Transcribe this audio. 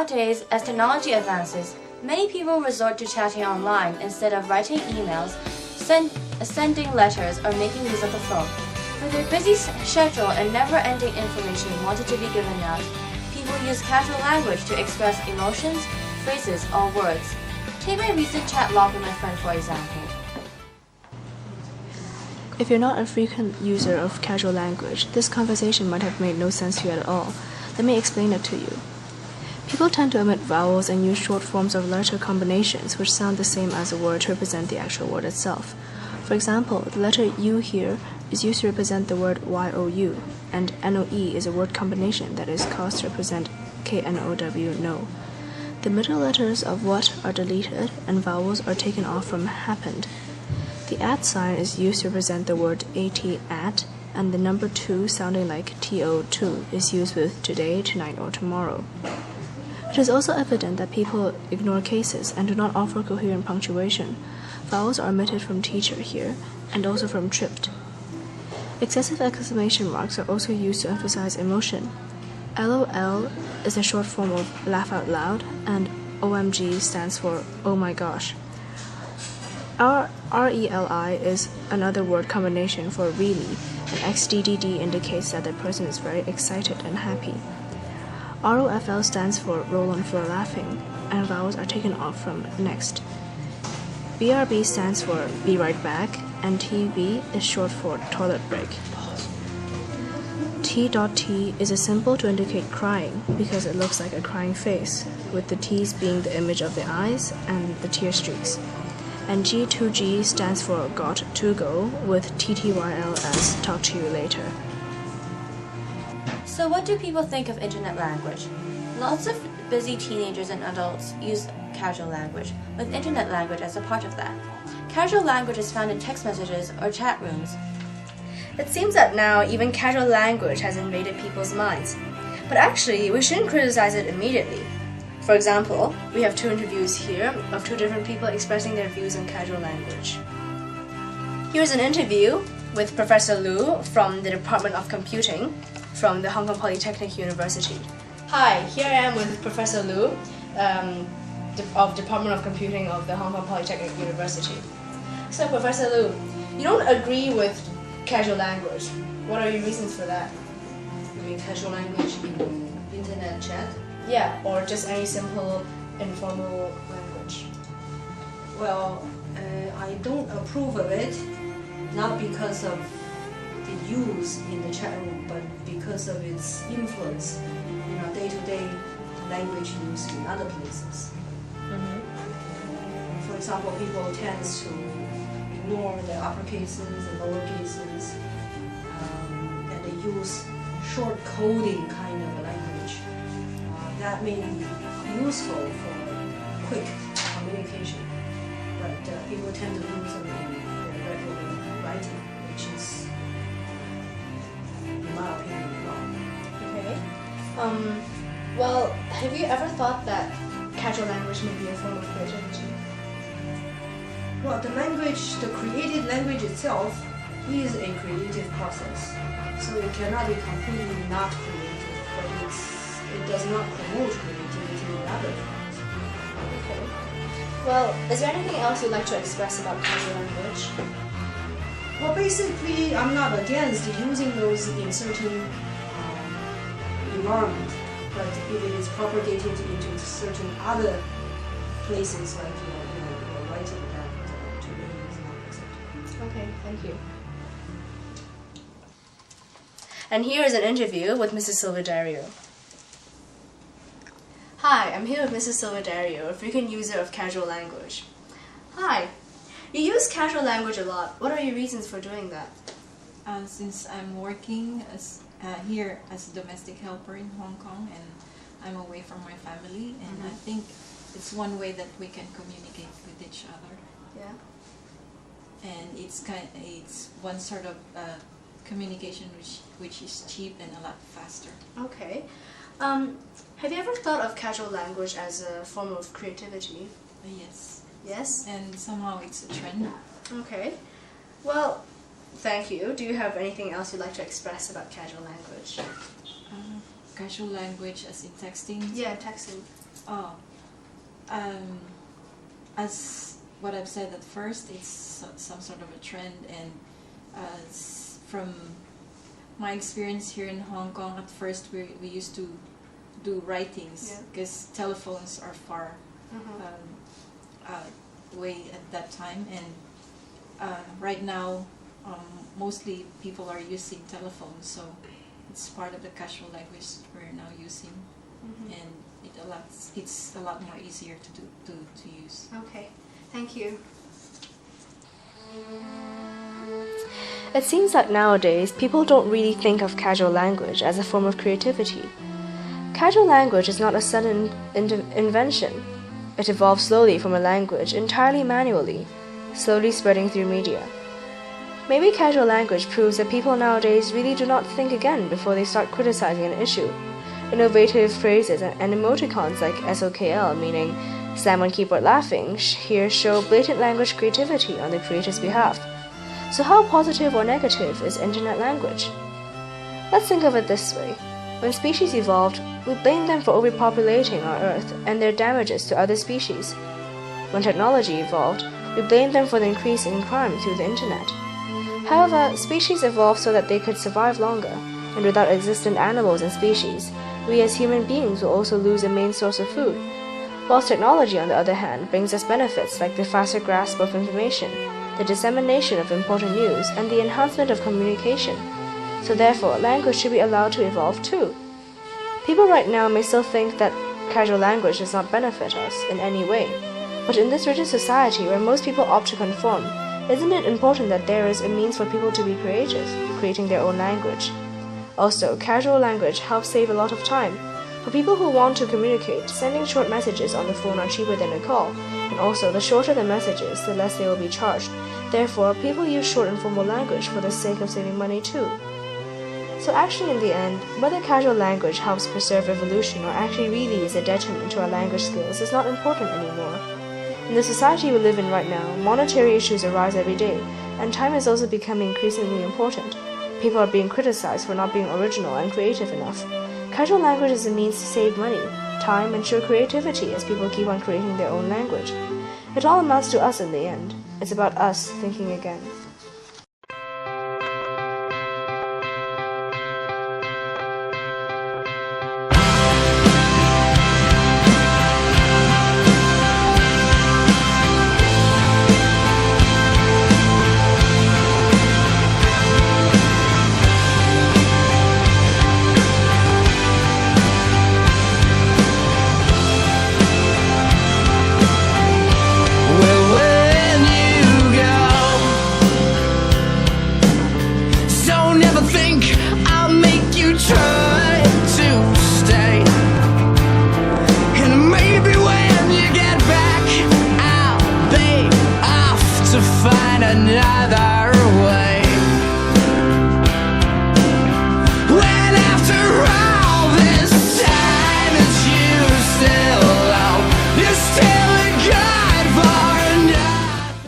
Nowadays, as technology advances, many people resort to chatting online instead of writing emails, sending letters, or making use of the phone. With their busy schedule and never-ending information wanted to be given out, people use casual language to express emotions, phrases, or words. Take my recent chat log with my friend for example. If you're not a frequent user of casual language, this conversation might have made no sense to you at all. Let me explain it to you. People tend to omit vowels and use short forms of letter combinations which sound the same as a word to represent the actual word itself. For example, the letter U here is used to represent the word YOU, and NOE is a word combination that is caused to represent KNOW, no. The middle letters of what are deleted and vowels are taken off from happened. The @ sign is used to represent the word at, and the number 2 sounding like TO2 is used with today, tonight, or tomorrow. It is also evident that people ignore cases and do not offer coherent punctuation. Vowels are omitted from teacher here, and also from tripped. Excessive exclamation marks are also used to emphasize emotion. LOL is a short form of laugh out loud, and OMG stands for oh my gosh. RELI is another word combination for really, and XDDD indicates that the person is very excited and happy. ROFL stands for roll on floor laughing, and vowels are taken off from next. BRB stands for be right back, and TB is short for toilet break. T.T is a symbol to indicate crying because it looks like a crying face, with the T's being the image of the eyes and the tear streaks. And G2G stands for got to go, with TTYL as talk to you later. So what do people think of internet language? Lots of busy teenagers and adults use casual language, with internet language as a part of that. Casual language is found in text messages or chat rooms. It seems that now even casual language has invaded people's minds. But actually, we shouldn't criticize it immediately. For example, we have 2 interviews here of 2 different people expressing their views on casual language. Here's an interview with Professor Liu from the Department of Computing from the Hong Kong Polytechnic University. Hi, here I am with Professor Liu of Department of Computing of the Hong Kong Polytechnic University. So, Professor Liu, you don't agree with casual language. What are your reasons for that? You mean casual language in internet chat? Yeah, or just any simple informal language. Well, I don't approve of it, not because of the use in the chat room, but because of its influence in our day-to-day language use in other places. For example, people tend to ignore the upper cases and lower cases, and they use short coding kind of language. That may be useful for quick communication, but people tend to use them in their regular writing, which is, in my opinion, wrong. Okay. Well, have you ever thought that casual language may be a form of creativity? Well, the created language itself is a creative process, so it cannot be completely not creative, but it does not promote creativity in other forms. Okay. Well, is there anything else you'd like to express about casual language? Well, basically, I'm not against using those in certain environment, but if it is propagated into certain other places, like writing, that to me is not acceptable. Okay, thank you. And here is an interview with Mrs. Silvedario. Hi, I'm here with Mrs. Silvedario, a frequent user of casual language. Hi, you use casual language a lot. What are your reasons for doing that? Since I'm working here as a domestic helper in Hong Kong, and I'm away from my family, and I think it's one way that we can communicate with each other. Yeah. And it's one sort of communication which is cheap and a lot faster. Okay. Have you ever thought of casual language as a form of creativity? Yes. Yes? And somehow it's a trend. Okay. Well, thank you. Do you have anything else you'd like to express about casual language? Casual language as in texting? Yeah, texting. Oh, as what I've said at first, it's some sort of a trend, and from my experience here in Hong Kong, at first we used to do writings because telephones are far away at that time, and right now mostly people are using telephones, so it's part of the casual language we're now using, and it's a lot more easier to use. Okay, thank you. It seems that nowadays people don't really think of casual language as a form of creativity. Casual language is not a sudden invention. It evolved slowly from a language entirely manually, slowly spreading through media. Maybe casual language proves that people nowadays really do not think again before they start criticizing an issue. Innovative phrases and emoticons like SOKL, meaning slam on keyboard laughing, here show blatant language creativity on the creator's behalf. So how positive or negative is internet language? Let's think of it this way. When species evolved, we blame them for overpopulating our Earth and their damages to other species. When technology evolved, we blame them for the increase in crime through the internet. However, species evolved so that they could survive longer, and without existent animals and species, we as human beings will also lose a main source of food. Whilst technology, on the other hand, brings us benefits like the faster grasp of information, the dissemination of important news, and the enhancement of communication. So therefore, language should be allowed to evolve too. People right now may still think that casual language does not benefit us in any way, but in this rigid society where most people opt to conform, isn't it important that there is a means for people to be creative, creating their own language? Also, casual language helps save a lot of time. For people who want to communicate, sending short messages on the phone are cheaper than a call, and also the shorter the messages, the less they will be charged. Therefore, people use short and formal language for the sake of saving money too. So actually in the end, whether casual language helps preserve evolution or actually really is a detriment to our language skills is not important anymore. In the society we live in right now, monetary issues arise every day, and time is also becoming increasingly important. People are being criticized for not being original and creative enough. Casual language is a means to save money, time, and show creativity as people keep on creating their own language. It all amounts to us in the end. It's about us thinking again. Find another way.